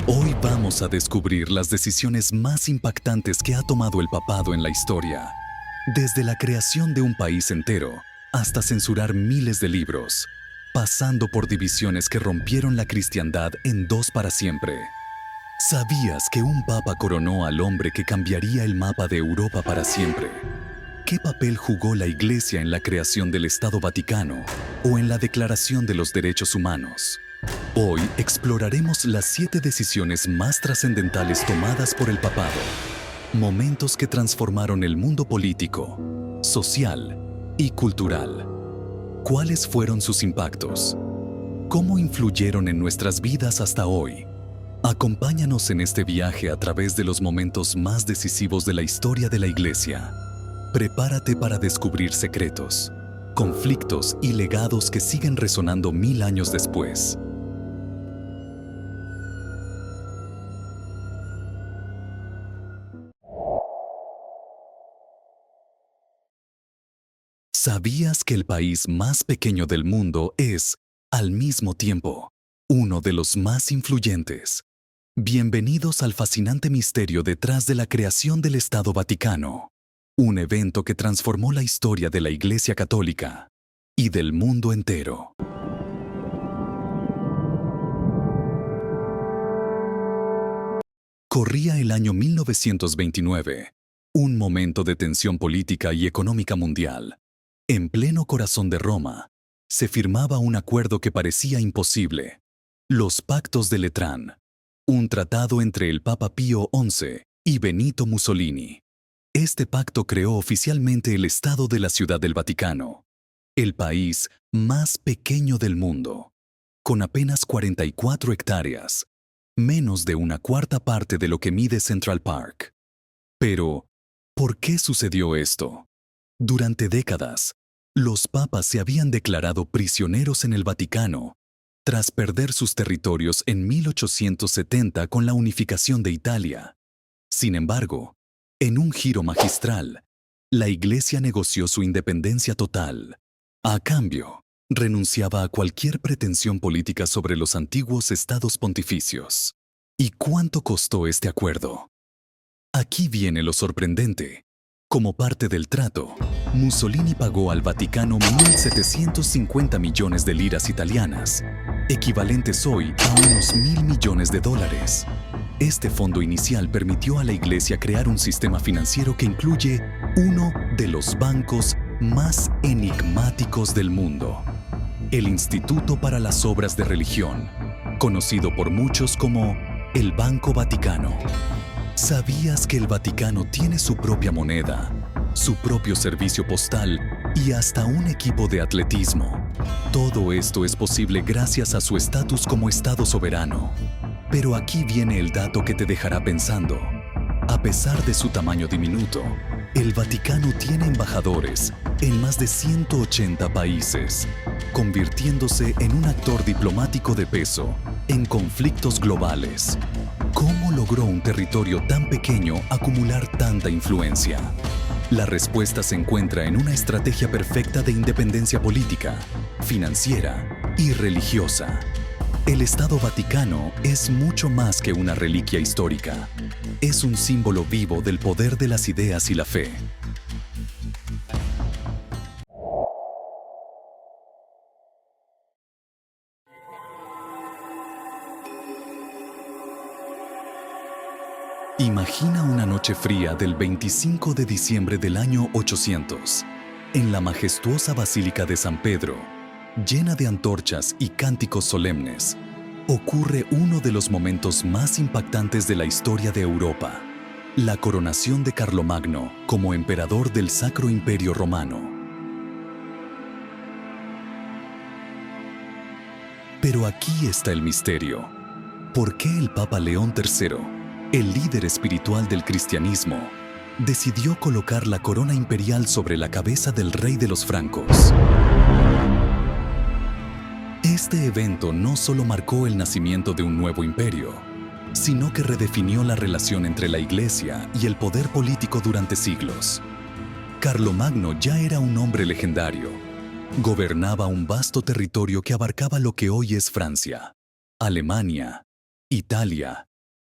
Hoy vamos a descubrir las decisiones más impactantes que ha tomado el papado en la historia, desde la creación de un país entero hasta censurar miles de libros, pasando por divisiones que rompieron la cristiandad en dos para siempre. ¿Sabías que un papa coronó al hombre que cambiaría el mapa de Europa para siempre? ¿Qué papel jugó la Iglesia en la creación del Estado Vaticano o en la Declaración de los Derechos Humanos? Hoy exploraremos las 7 decisiones más trascendentales tomadas por el papado. Momentos que transformaron el mundo político, social y cultural. ¿Cuáles fueron sus impactos? ¿Cómo influyeron en nuestras vidas hasta hoy? Acompáñanos en este viaje a través de los momentos más decisivos de la historia de la Iglesia. Prepárate para descubrir secretos, conflictos y legados que siguen resonando 1000 años después. ¿Sabías que el país más pequeño del mundo es, al mismo tiempo, uno de los más influyentes? Bienvenidos al fascinante misterio detrás de la creación del Estado Vaticano, un evento que transformó la historia de la Iglesia Católica y del mundo entero. Corría el año 1929, un momento de tensión política y económica mundial. En pleno corazón de Roma, se firmaba un acuerdo que parecía imposible: los Pactos de Letrán, un tratado entre el Papa Pío XI y Benito Mussolini. Este pacto creó oficialmente el Estado de la Ciudad del Vaticano, el país más pequeño del mundo, con apenas 44 hectáreas, menos de una cuarta parte de lo que mide Central Park. Pero, ¿por qué sucedió esto? Durante décadas, los papas se habían declarado prisioneros en el Vaticano, tras perder sus territorios en 1870 con la unificación de Italia. Sin embargo, en un giro magistral, la Iglesia negoció su independencia total. A cambio, renunciaba a cualquier pretensión política sobre los antiguos estados pontificios. ¿Y cuánto costó este acuerdo? Aquí viene lo sorprendente. Como parte del trato, Mussolini pagó al Vaticano 1.750 millones de liras italianas, equivalentes hoy a unos 1.000 millones de dólares. Este fondo inicial permitió a la Iglesia crear un sistema financiero que incluye uno de los bancos más enigmáticos del mundo: el Instituto para las Obras de Religión, conocido por muchos como el Banco Vaticano. ¿Sabías que el Vaticano tiene su propia moneda, su propio servicio postal y hasta un equipo de atletismo? Todo esto es posible gracias a su estatus como Estado soberano. Pero aquí viene el dato que te dejará pensando. A pesar de su tamaño diminuto, el Vaticano tiene embajadores en más de 180 países, convirtiéndose en un actor diplomático de peso en conflictos globales. ¿Cómo logró un territorio tan pequeño acumular tanta influencia? La respuesta se encuentra en una estrategia perfecta de independencia política, financiera y religiosa. El Estado Vaticano es mucho más que una reliquia histórica. Es un símbolo vivo del poder de las ideas y la fe. Imagina una noche fría del 25 de diciembre del año 800, en la majestuosa Basílica de San Pedro, llena de antorchas y cánticos solemnes. Ocurre uno de los momentos más impactantes de la historia de Europa: la coronación de Carlomagno como emperador del Sacro Imperio Romano. Pero aquí está el misterio. ¿Por qué el Papa León III, el líder espiritual del cristianismo, decidió colocar la corona imperial sobre la cabeza del rey de los francos? Este evento no solo marcó el nacimiento de un nuevo imperio, sino que redefinió la relación entre la Iglesia y el poder político durante siglos. Carlomagno ya era un hombre legendario. Gobernaba un vasto territorio que abarcaba lo que hoy es Francia, Alemania, Italia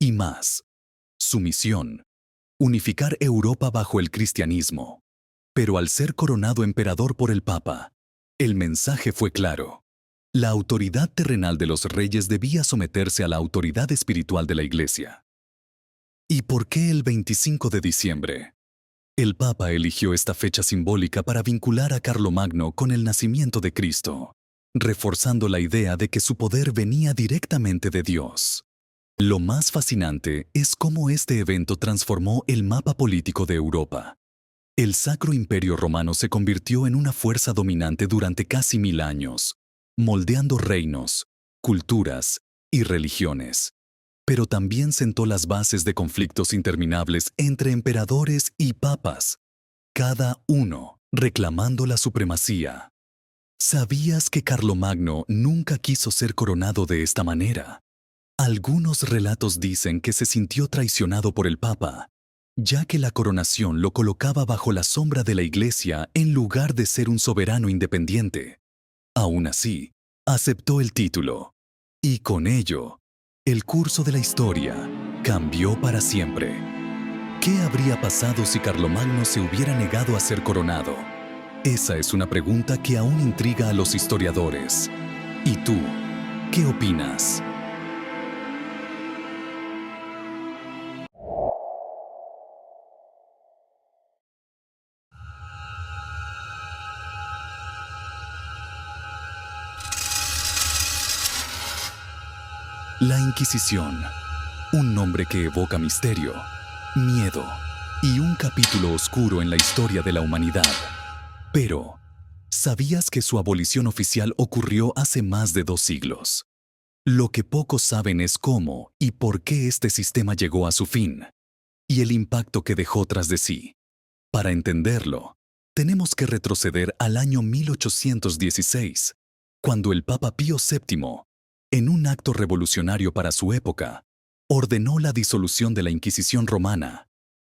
y más. Su misión: unificar Europa bajo el cristianismo. Pero al ser coronado emperador por el Papa, el mensaje fue claro. La autoridad terrenal de los reyes debía someterse a la autoridad espiritual de la Iglesia. ¿Y por qué el 25 de diciembre? El Papa eligió esta fecha simbólica para vincular a Carlomagno con el nacimiento de Cristo, reforzando la idea de que su poder venía directamente de Dios. Lo más fascinante es cómo este evento transformó el mapa político de Europa. El Sacro Imperio Romano se convirtió en una fuerza dominante durante casi 1000 años, moldeando reinos, culturas y religiones. Pero también sentó las bases de conflictos interminables entre emperadores y papas, cada uno reclamando la supremacía. ¿Sabías que Carlomagno nunca quiso ser coronado de esta manera? Algunos relatos dicen que se sintió traicionado por el Papa, ya que la coronación lo colocaba bajo la sombra de la Iglesia en lugar de ser un soberano independiente. Aún así, aceptó el título, y con ello, el curso de la historia cambió para siempre. ¿Qué habría pasado si Carlomagno se hubiera negado a ser coronado? Esa es una pregunta que aún intriga a los historiadores. ¿Y tú, qué opinas? La Inquisición, un nombre que evoca misterio, miedo y un capítulo oscuro en la historia de la humanidad. Pero, ¿sabías que su abolición oficial ocurrió hace más de 2 siglos? Lo que pocos saben es cómo y por qué este sistema llegó a su fin, y el impacto que dejó tras de sí. Para entenderlo, tenemos que retroceder al año 1816, cuando el Papa Pío VII, en un acto revolucionario para su época, ordenó la disolución de la Inquisición romana,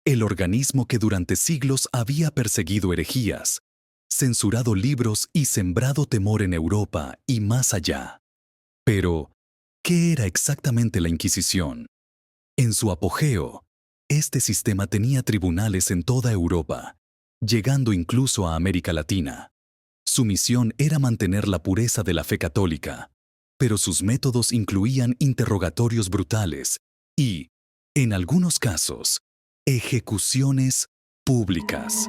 el organismo que durante siglos había perseguido herejías, censurado libros y sembrado temor en Europa y más allá. Pero, ¿qué era exactamente la Inquisición? En su apogeo, este sistema tenía tribunales en toda Europa, llegando incluso a América Latina. Su misión era mantener la pureza de la fe católica, pero sus métodos incluían interrogatorios brutales y, en algunos casos, ejecuciones públicas.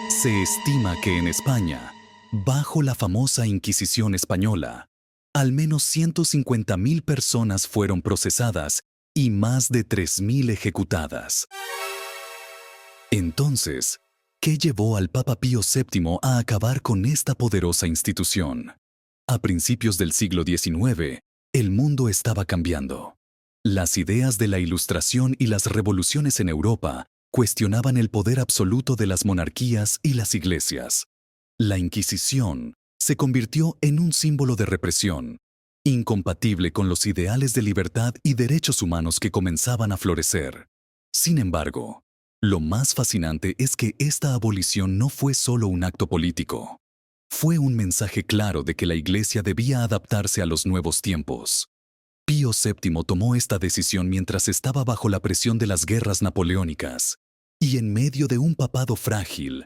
Se estima que en España, bajo la famosa Inquisición española, al menos 150.000 personas fueron procesadas y más de 3.000 ejecutadas. Entonces, ¿qué llevó al Papa Pío VII a acabar con esta poderosa institución? A principios del siglo XIX, el mundo estaba cambiando. Las ideas de la Ilustración y las revoluciones en Europa cuestionaban el poder absoluto de las monarquías y las iglesias. La Inquisición se convirtió en un símbolo de represión, incompatible con los ideales de libertad y derechos humanos que comenzaban a florecer. Sin embargo, lo más fascinante es que esta abolición no fue solo un acto político. Fue un mensaje claro de que la Iglesia debía adaptarse a los nuevos tiempos. Pío VII tomó esta decisión mientras estaba bajo la presión de las guerras napoleónicas y en medio de un papado frágil,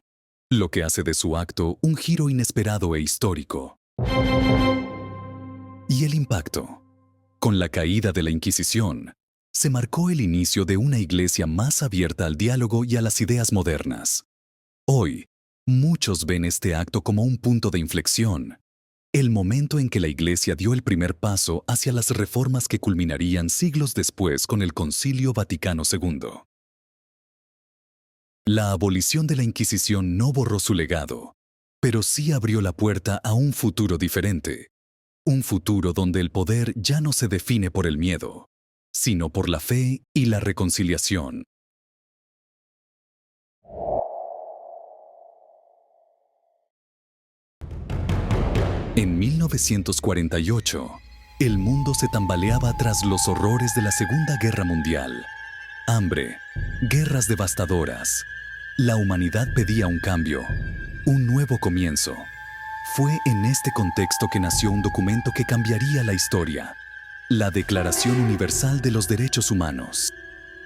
lo que hace de su acto un giro inesperado e histórico. Y el impacto. Con la caída de la Inquisición, se marcó el inicio de una iglesia más abierta al diálogo y a las ideas modernas. Hoy, muchos ven este acto como un punto de inflexión, el momento en que la Iglesia dio el primer paso hacia las reformas que culminarían siglos después con el Concilio Vaticano II. La abolición de la Inquisición no borró su legado, pero sí abrió la puerta a un futuro diferente. Un futuro donde el poder ya no se define por el miedo, sino por la fe y la reconciliación. En 1948, el mundo se tambaleaba tras los horrores de la Segunda Guerra Mundial. Hambre, guerras devastadoras. La humanidad pedía un cambio, un nuevo comienzo. Fue en este contexto que nació un documento que cambiaría la historia: La Declaración Universal de los Derechos Humanos.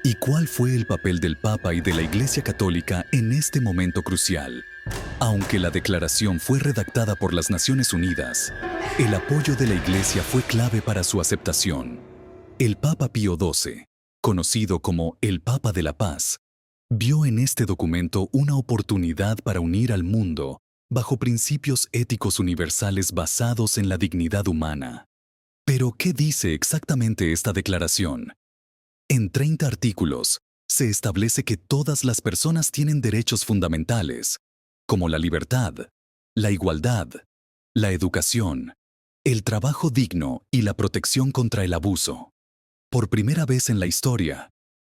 ¿Y cuál fue el papel del Papa y de la Iglesia Católica en este momento crucial? Aunque la declaración fue redactada por las Naciones Unidas, el apoyo de la Iglesia fue clave para su aceptación. El Papa Pío XII, conocido como el Papa de la Paz, vio en este documento una oportunidad para unir al mundo bajo principios éticos universales basados en la dignidad humana. Pero, ¿qué dice exactamente esta declaración? En 30 artículos, se establece que todas las personas tienen derechos fundamentales, como la libertad, la igualdad, la educación, el trabajo digno y la protección contra el abuso. Por primera vez en la historia,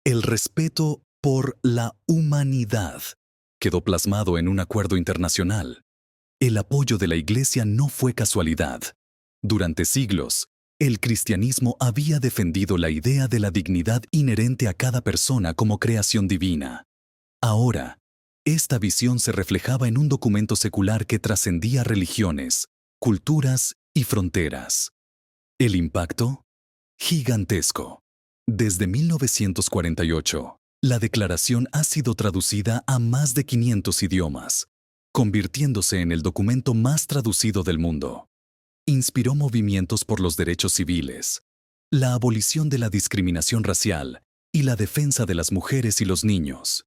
el respeto por la humanidad quedó plasmado en un acuerdo internacional. El apoyo de la Iglesia no fue casualidad. Durante siglos, el cristianismo había defendido la idea de la dignidad inherente a cada persona como creación divina. Ahora, esta visión se reflejaba en un documento secular que trascendía religiones, culturas y fronteras. ¿El impacto? Gigantesco. Desde 1948, la declaración ha sido traducida a más de 500 idiomas, convirtiéndose en el documento más traducido del mundo. Inspiró movimientos por los derechos civiles, la abolición de la discriminación racial y la defensa de las mujeres y los niños.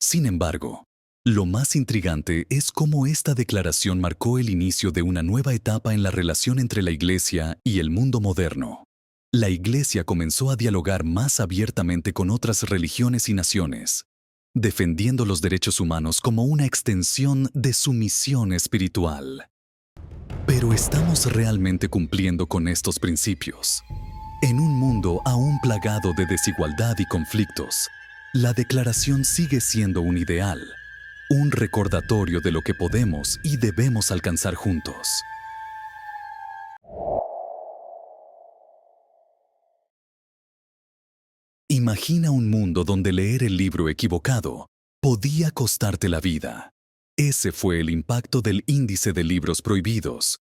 Sin embargo, lo más intrigante es cómo esta declaración marcó el inicio de una nueva etapa en la relación entre la Iglesia y el mundo moderno. La Iglesia comenzó a dialogar más abiertamente con otras religiones y naciones, defendiendo los derechos humanos como una extensión de su misión espiritual. Pero ¿estamos realmente cumpliendo con estos principios? En un mundo aún plagado de desigualdad y conflictos, la declaración sigue siendo un ideal, un recordatorio de lo que podemos y debemos alcanzar juntos. Imagina un mundo donde leer el libro equivocado podía costarte la vida. Ese fue el impacto del Índice de Libros Prohibidos,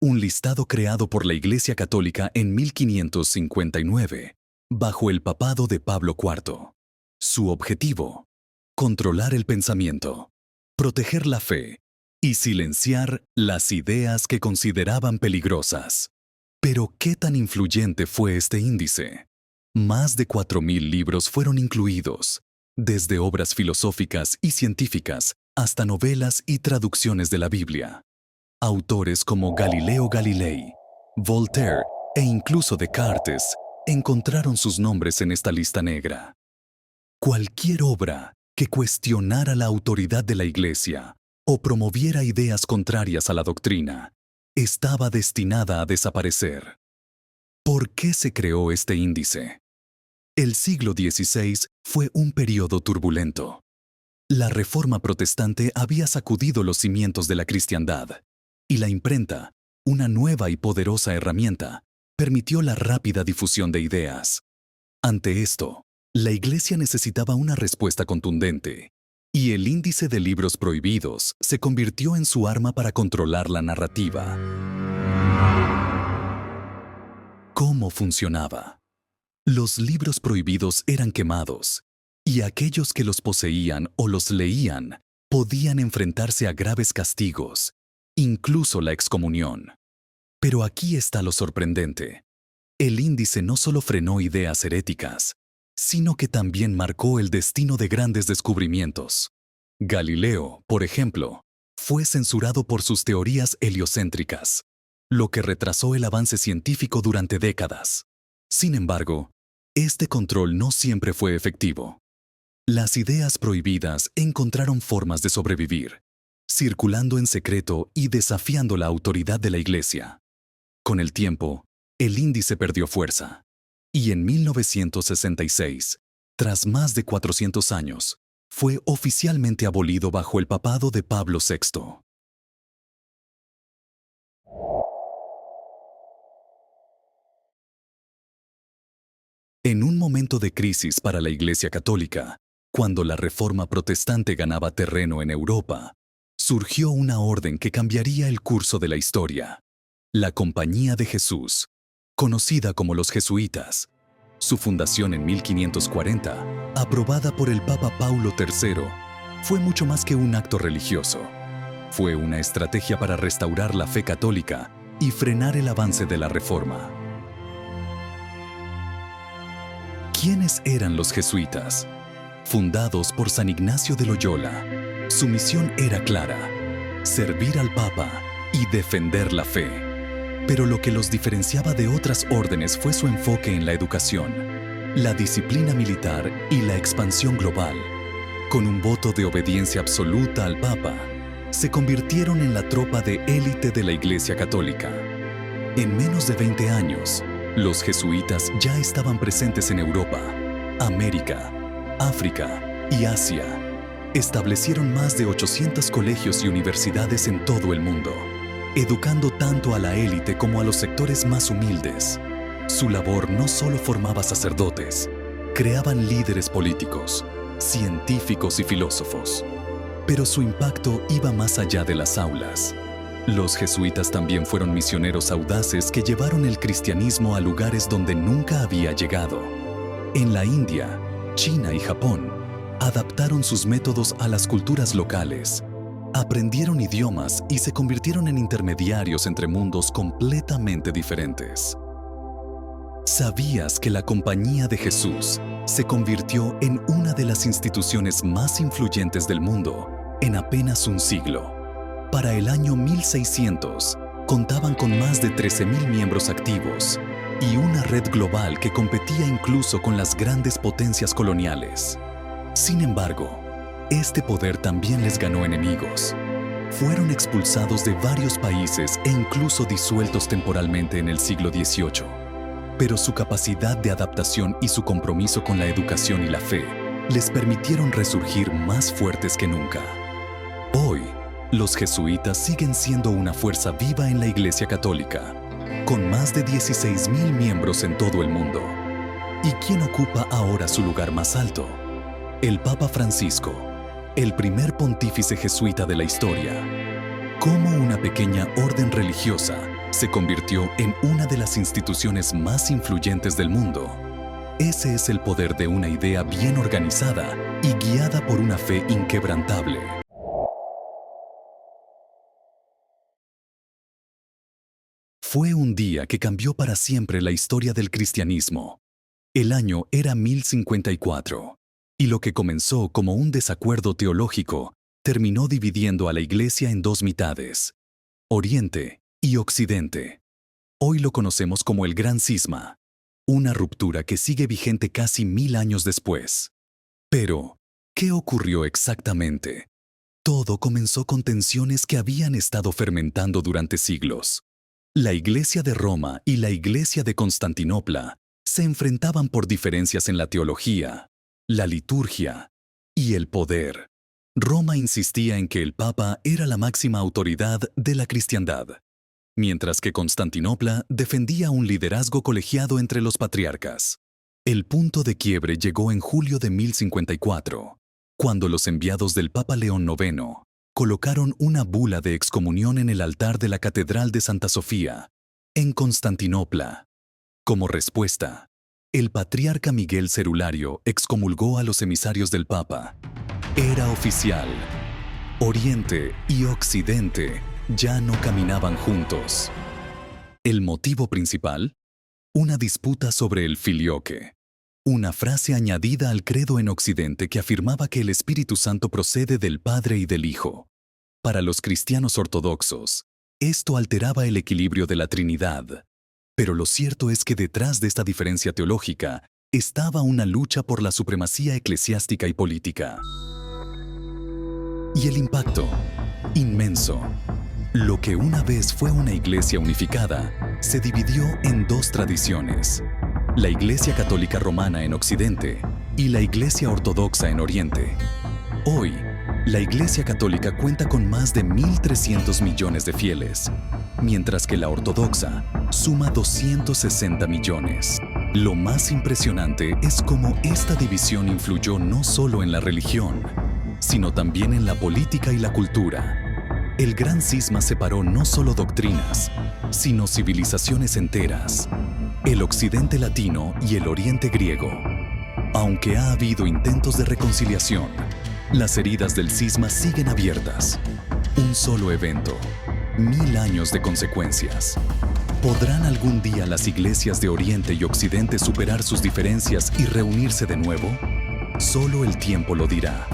un listado creado por la Iglesia Católica en 1559, bajo el papado de Pablo IV. Su objetivo: controlar el pensamiento, proteger la fe y silenciar las ideas que consideraban peligrosas. Pero, ¿qué tan influyente fue este índice? Más de 4.000 libros fueron incluidos, desde obras filosóficas y científicas hasta novelas y traducciones de la Biblia. Autores como Galileo Galilei, Voltaire e incluso Descartes encontraron sus nombres en esta lista negra. Cualquier obra que cuestionara la autoridad de la Iglesia o promoviera ideas contrarias a la doctrina estaba destinada a desaparecer. ¿Por qué se creó este índice? El siglo XVI fue un periodo turbulento. La Reforma Protestante había sacudido los cimientos de la cristiandad, y la imprenta, una nueva y poderosa herramienta, permitió la rápida difusión de ideas. Ante esto, la Iglesia necesitaba una respuesta contundente, y el Índice de Libros Prohibidos se convirtió en su arma para controlar la narrativa. ¿Cómo funcionaba? Los libros prohibidos eran quemados, y aquellos que los poseían o los leían podían enfrentarse a graves castigos, incluso la excomunión. Pero aquí está lo sorprendente. El índice no solo frenó ideas heréticas, sino que también marcó el destino de grandes descubrimientos. Galileo, por ejemplo, fue censurado por sus teorías heliocéntricas, lo que retrasó el avance científico durante décadas. Sin embargo, este control no siempre fue efectivo. Las ideas prohibidas encontraron formas de sobrevivir, circulando en secreto y desafiando la autoridad de la Iglesia. Con el tiempo, el índice perdió fuerza, y en 1966, tras más de 400 años, fue oficialmente abolido bajo el papado de Pablo VI. En un momento de crisis para la Iglesia Católica, cuando la Reforma Protestante ganaba terreno en Europa, surgió una orden que cambiaría el curso de la historia: la Compañía de Jesús. conocida como los jesuitas. Su fundación en 1540, aprobada por el Papa Paulo III, fue mucho más que un acto religioso. Fue una estrategia para restaurar la fe católica y frenar el avance de la Reforma. ¿Quiénes eran los jesuitas? Fundados por San Ignacio de Loyola, su misión era clara: servir al Papa y defender la fe. Pero lo que los diferenciaba de otras órdenes fue su enfoque en la educación, la disciplina militar y la expansión global. Con un voto de obediencia absoluta al Papa, se convirtieron en la tropa de élite de la Iglesia Católica. En menos de 20 años, los jesuitas ya estaban presentes en Europa, América, África y Asia. Establecieron más de 800 colegios y universidades en todo el mundo, educando tanto a la élite como a los sectores más humildes. Su labor no solo formaba sacerdotes, creaban líderes políticos, científicos y filósofos. Pero su impacto iba más allá de las aulas. Los jesuitas también fueron misioneros audaces que llevaron el cristianismo a lugares donde nunca había llegado. En la India, China y Japón, adaptaron sus métodos a las culturas locales, aprendieron idiomas y se convirtieron en intermediarios entre mundos completamente diferentes. ¿Sabías que la Compañía de Jesús se convirtió en una de las instituciones más influyentes del mundo en apenas un siglo? Para el año 1600, contaban con más de 13,000 miembros activos y una red global que competía incluso con las grandes potencias coloniales. Sin embargo, este poder también les ganó enemigos. Fueron expulsados de varios países e incluso disueltos temporalmente en el siglo XVIII. Pero su capacidad de adaptación y su compromiso con la educación y la fe les permitieron resurgir más fuertes que nunca. Hoy, los jesuitas siguen siendo una fuerza viva en la Iglesia Católica, con más de 16,000 miembros en todo el mundo. ¿Y quién ocupa ahora su lugar más alto? El Papa Francisco, el primer pontífice jesuita de la historia. ¿Cómo una pequeña orden religiosa se convirtió en una de las instituciones más influyentes del mundo? Ese es el poder de una idea bien organizada y guiada por una fe inquebrantable. Fue un día que cambió para siempre la historia del cristianismo. El año era 1054, y lo que comenzó como un desacuerdo teológico terminó dividiendo a la Iglesia en dos mitades: Oriente y Occidente. Hoy lo conocemos como el Gran Cisma, una ruptura que sigue vigente casi 1000 años después. Pero, ¿qué ocurrió exactamente? Todo comenzó con tensiones que habían estado fermentando durante siglos. La Iglesia de Roma y la Iglesia de Constantinopla se enfrentaban por diferencias en la teología, la liturgia y el poder. Roma insistía en que el Papa era la máxima autoridad de la cristiandad, mientras que Constantinopla defendía un liderazgo colegiado entre los patriarcas. El punto de quiebre llegó en julio de 1054, cuando los enviados del Papa León IX colocaron una bula de excomunión en el altar de la Catedral de Santa Sofía, en Constantinopla. Como respuesta, el patriarca Miguel Cerulario excomulgó a los emisarios del Papa. Era oficial. Oriente y Occidente ya no caminaban juntos. ¿El motivo principal? Una disputa sobre el filioque, una frase añadida al credo en Occidente que afirmaba que el Espíritu Santo procede del Padre y del Hijo. Para los cristianos ortodoxos, esto alteraba el equilibrio de la Trinidad. Pero lo cierto es que detrás de esta diferencia teológica estaba una lucha por la supremacía eclesiástica y política. Y el impacto, inmenso. Lo que una vez fue una iglesia unificada, se dividió en dos tradiciones: la Iglesia Católica Romana en Occidente y la Iglesia Ortodoxa en Oriente. Hoy, la Iglesia Católica cuenta con más de 1.300 millones de fieles, mientras que la Ortodoxa suma 260 millones. Lo más impresionante es cómo esta división influyó no solo en la religión, sino también en la política y la cultura. El Gran Cisma separó no solo doctrinas, sino civilizaciones enteras. el occidente latino y el oriente griego. Aunque ha habido intentos de reconciliación, las heridas del cisma siguen abiertas. Un solo evento, 1000 años de consecuencias. ¿Podrán algún día las iglesias de Oriente y Occidente superar sus diferencias y reunirse de nuevo? Solo el tiempo lo dirá.